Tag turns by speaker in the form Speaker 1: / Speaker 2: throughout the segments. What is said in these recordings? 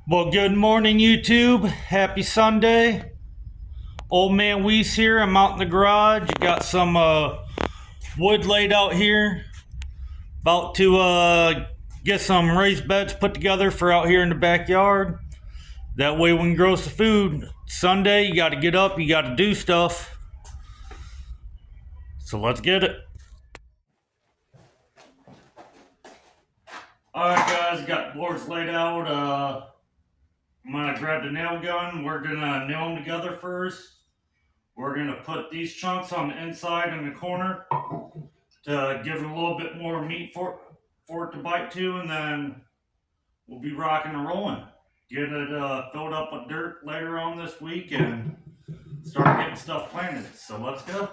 Speaker 1: Well, good morning, YouTube. Happy Sunday. Old man Weiss here. I'm out in the garage. Got some wood laid out here. About to get some raised beds put together for out here in the backyard. That way we can grow some food. Sunday, you got to get up. You got to do stuff. So let's get it. Alright, guys. Got boards laid out. I'm going to grab the nail gun. We're going to nail them together first. We're going to put these chunks on the inside in the corner to give it a little bit more meat for it to bite to, and then we'll be rocking and rolling. Get it filled up with dirt later on this week and start getting stuff planted. So let's go.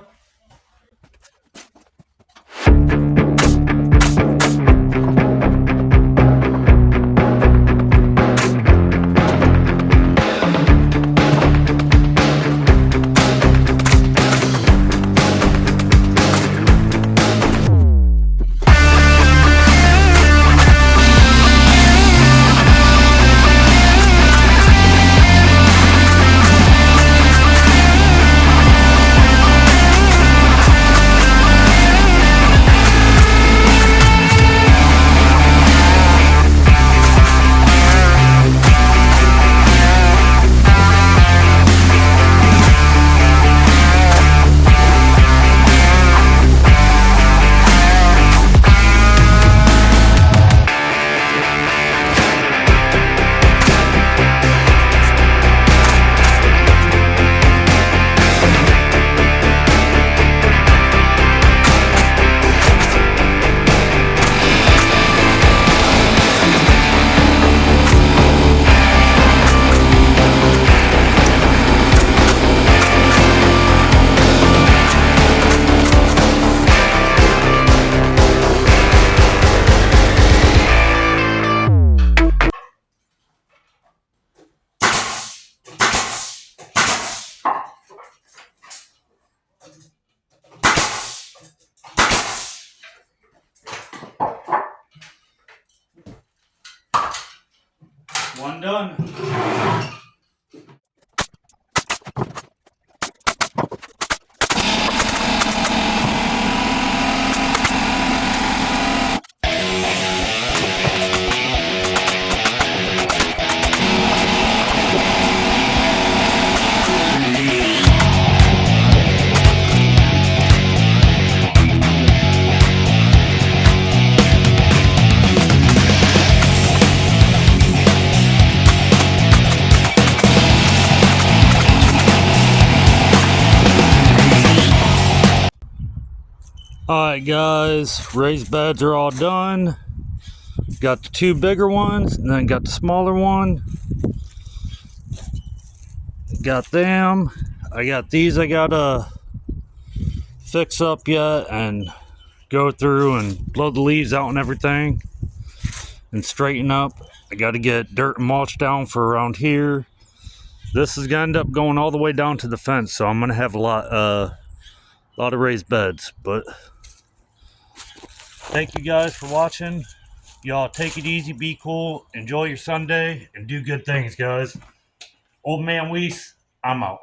Speaker 1: One done. Alright guys, raised beds are all done. Got the two bigger ones and then got the smaller one. Got them. I got these I gotta fix up yet and go through and blow the leaves out and everything and straighten up. I gotta get dirt and mulch down for around here. This is gonna end up going all the way down to the fence, so I'm gonna have a lot of raised beds. But thank you guys for watching. Y'all take it easy, be cool, enjoy your Sunday, and do good things, guys. Old man Weiss, I'm out.